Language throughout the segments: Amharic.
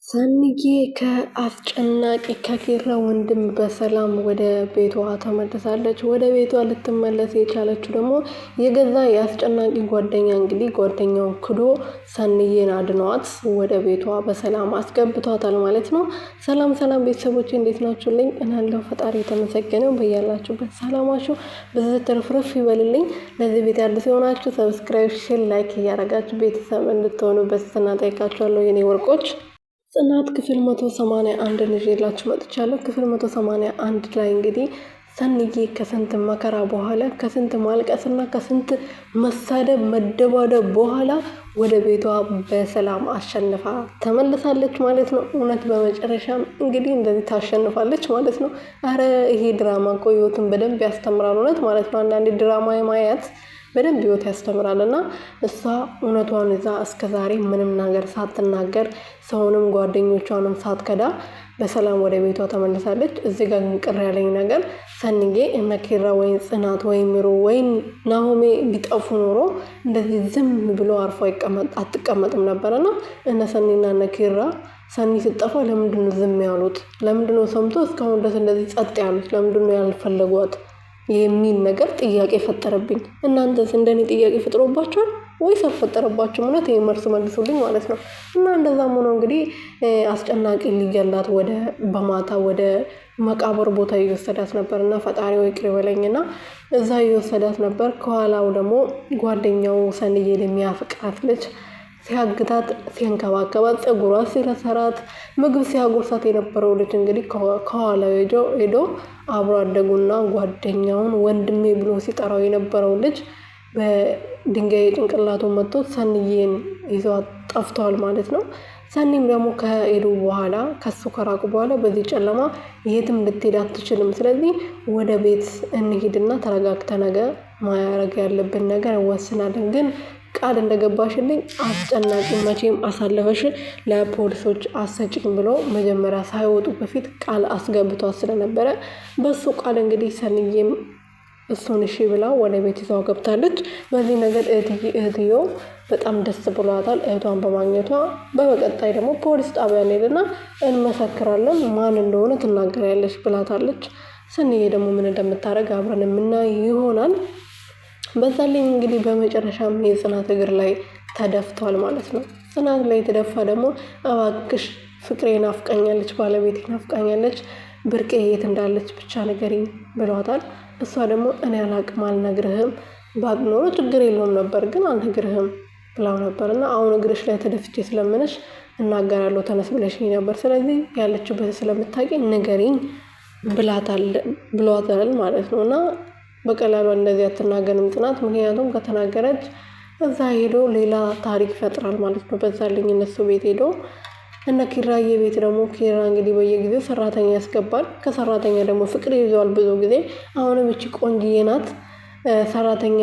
ሰንዬ ከአስጨናቂ ከኪራ ወንድም በሰላም ወደ ቤቷ ተመልሳለች። ወደ ቤቷ ልትመለስ የቻለችው ደግሞ የገዛ የአስጨናቂ ጓደኛ እንግዲህ ጓደኛውን ክዶ ሰንዬን አድኗት ወደ ቤቷ በሰላም አስገብቷታል ማለት ነው። ሰላም ሰላም ቤተሰቦች እንዴት ናችሁልኝ? እናለሁ ፈጣሪ የተመሰገነው። በያላችሁበት ሰላማችሁ ብዙ ትርፍርፍ ይበልልኝ። ለዚህ ቤት አዲስ የሆናችሁ ሰብስክራይብ፣ ሼር፣ ላይክ እያደረጋችሁ ቤተሰብ እንድትሆኑ በትህትና ጠይቃችኋለሁ የኔ ወርቆች። ጽናት ክፍል 181 ይዤላችሁ መጥቻለሁ። ክፍል 181 ላይ እንግዲህ ሰንዬ ከስንት መከራ በኋላ ከስንት ማልቀስና ከስንት መሳደብ መደባደብ በኋላ ወደ ቤቷ በሰላም አሸንፋ ተመልሳለች ማለት ነው። እውነት በመጨረሻም እንግዲህ እንደዚህ ታሸንፋለች ማለት ነው። አረ ይሄ ድራማ እኮ ህይወትን በደንብ ያስተምራል እውነት ማለት ነው። አንዳንዴ ድራማ የማየት በደንብ ህይወት ያስተምራል እና እሷ እውነቷን ይዛ እስከ ዛሬ ምንም ነገር ሳትናገር ሰውንም ጓደኞቿንም ሳትከዳ በሰላም ወደ ቤቷ ተመልሳለች። እዚህ ጋር ግን ቅር ያለኝ ነገር ሰንዬ እነ ኪራ ወይም ጽናት ወይም ምሩ ወይም ናሆሜ ቢጠፉ ኖሮ እንደዚህ ዝም ብሎ አርፎ አትቀመጥም ነበረና እነ ሰኒና እነ ኪራ ሰኒ ስጠፋ ለምንድነው ዝም ያሉት? ለምንድነው ሰምቶ እስካሁን ድረስ እንደዚህ ጸጥ ያሉት? ለምንድነው ያልፈለጓት የሚል ነገር ጥያቄ ፈጠረብኝ። እናንተስ እንደኔ ጥያቄ ፈጥሮባችኋል ወይስ አልፈጠረባችሁም? እውነት ይሄን መልስ መልሱልኝ ማለት ነው። እና እንደዛም ሆኖ እንግዲህ አስጨናቂ ሊገላት በማታ ወደ መቃብር ቦታ እየወሰዳት ነበር እና ፈጣሪው ይቅር ይበለኝና እዛ እየወሰዳት ነበር። ከኋላው ደግሞ ጓደኛው ሰንዬን የሚያፈቅራት ልጅ ሲያግታት ሲያንከባከባት ፀጉሯ ሲሰራት ምግብ ሲያጎርሳት የነበረው ልጅ እንግዲህ ከኋላው ሄዶ አብሮ አደጉና ጓደኛውን ወንድሜ ብሎ ሲጠራው የነበረው ልጅ በድንጋይ ጭንቅላቱ መጥቶ ሰንዬን ይዘዋት ጠፍተዋል ማለት ነው። ሰኒም ደግሞ ከሄዱ በኋላ ከሱ ከራቁ በኋላ በዚህ ጨለማ የትም ልትሄድ አትችልም። ስለዚህ ወደ ቤት እንሂድና ተረጋግተን ነገ ማድረግ ያለብን ነገር እንወስናለን። ግን ቃል እንደገባሽልኝ አስጨናቂ መቼም አሳልፈሽ ለፖሊሶች አሰጭኝ ብሎ መጀመሪያ ሳይወጡ በፊት ቃል አስገብቷት ስለነበረ በሱ ቃል እንግዲህ ሰንዬም እሱን እሺ ብላ ወደ ቤት ይዛው ገብታለች። በዚህ ነገር እህትየው በጣም ደስ ብሏታል እህቷን በማግኘቷ። በቀጣይ ደግሞ ፖሊስ ጣቢያ እንሄድና እንመሰክራለን ማን እንደሆነ ትናገሪያለሽ ብላታለች። ሰንዬ ደግሞ ምን እንደምታደርግ አብረን የምናይ ይሆናል። በዛልኝ እንግዲህ በመጨረሻም የጽናት እግር ላይ ተደፍቷል ማለት ነው። ጽናት ላይ ተደፋ ደግሞ እባክሽ ፍቅሬ ናፍቃኛለች፣ ባለቤቴ ናፍቃኛለች፣ ብርቄ የት እንዳለች ብቻ ንገሪኝ ብሏታል። እሷ ደግሞ እኔ አላቅም አልነግርህም፣ ባቅ ኖሮ ችግር የለውም ነበር ግን አልነግርህም ብላው ነበር እና አሁን እግርሽ ላይ ተደፍቼ ስለምንሽ እናገራለሁ ተነስ ብለሽኝ ነበር፣ ስለዚህ ያለችበት ስለምታውቂ ንገሪኝ ብሏታል ማለት ነው። እና በቀላሉ እንደዚህ አትናገርም ጽናት፣ ምክንያቱም ከተናገረች እዛ ሄዶ ሌላ ታሪክ ይፈጥራል ማለት ነው። በዛልኝ እነሱ ቤት ሄዶ እነ ኪራዬ ቤት ደግሞ ኪራ እንግዲህ በየጊዜው ሰራተኛ ያስገባል። ከሰራተኛ ደግሞ ፍቅር ይዘዋል ብዙ ጊዜ። አሁንም እቺ ቆንጅዬ ናት ሰራተኛ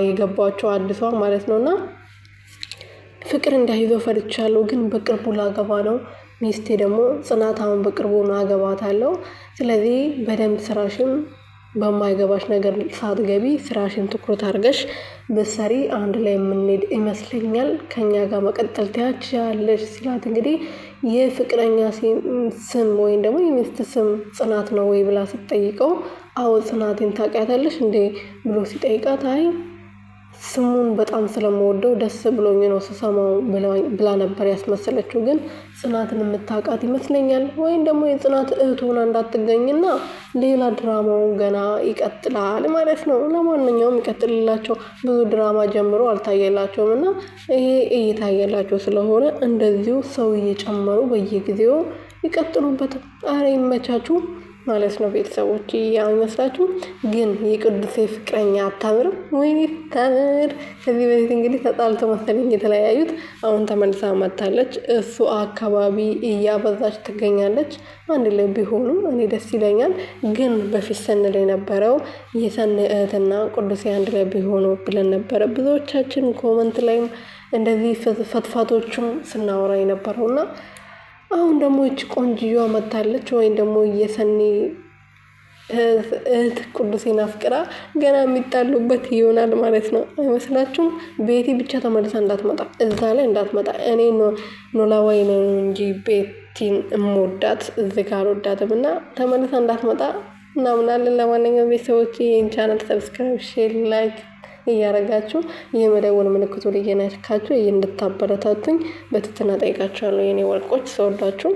የገባቸው አዲሷ ማለት ነው። እና ፍቅር እንዳይዘው ፈርቻለሁ፣ ግን በቅርቡ ላገባ ነው። ሚስቴ ደግሞ ጽናት አሁን በቅርቡ አገባታለሁ። ስለዚህ በደንብ ስራሽም በማይገባሽ ነገር ሳትገቢ ስራሽን ትኩረት አድርገሽ ብትሰሪ አንድ ላይ የምንሄድ ይመስለኛል። ከኛ ጋር መቀጠል ትችያለሽ ሲላት እንግዲህ የፍቅረኛ ስም ወይም ደግሞ የሚስት ስም ጽናት ነው ወይ ብላ ስትጠይቀው አዎ ጽናትን ታውቂያታለሽ እንዴ ብሎ ሲጠይቃት አይ ስሙን በጣም ስለምወደው ደስ ብሎኝ ነው ስሰማው ብላ ነበር ያስመሰለችው። ግን ጽናትን የምታውቃት ይመስለኛል። ወይም ደግሞ የጽናት እህት ሆና እንዳትገኝና ሌላ ድራማው ገና ይቀጥላል ማለት ነው። ለማንኛውም ይቀጥልላቸው። ብዙ ድራማ ጀምሮ አልታየላቸውም እና ይሄ እየታየላቸው ስለሆነ እንደዚሁ ሰው እየጨመሩ በየጊዜው ይቀጥሉበት። አረ ይመቻችሁ ማለት ነው ቤተሰቦች። ያው ይመስላችሁ ግን የቅዱሴ ፍቅረኛ አታምርም? ወይኔ ታምር። ከዚህ በፊት እንግዲህ ተጣልተው መሰለኝ የተለያዩት። አሁን ተመልሳ መጥታለች። እሱ አካባቢ እያበዛች ትገኛለች። አንድ ላይ ቢሆኑም እኔ ደስ ይለኛል። ግን በፊት ስንል የነበረው የሰኒ እህትና ቅዱሴ አንድ ላይ ቢሆኑ ብለን ነበረ ብዙዎቻችን ኮመንት ላይም እንደዚህ ፈትፋቶቹም ስናወራ የነበረውና አሁን ደግሞ እቺ ቆንጅዬዋ መታለች። ወይም ደግሞ የሰኒ እህት ቅዱሴን አፍቅራ ገና የሚጣሉበት ይሆናል ማለት ነው። አይመስላችሁም? ቤቲ ብቻ ተመልሳ እንዳትመጣ፣ እዛ ላይ እንዳትመጣ። እኔ ኖላዊ ነው እንጂ ቤቲን እምወዳት እዚህ ጋር አልወዳትም እና ተመልሳ እንዳትመጣ እናምናለን። ለማንኛውም ቤተሰቦች ይህን ቻናል ሰብስክራይብ፣ ሼር፣ ላይክ እያደረጋችሁ የመደወል ምልክቱን እየነካችሁ እንድታበረታቱኝ በትህትና ጠይቃችኋለሁ። የኔ ወርቆች ስወዳችሁ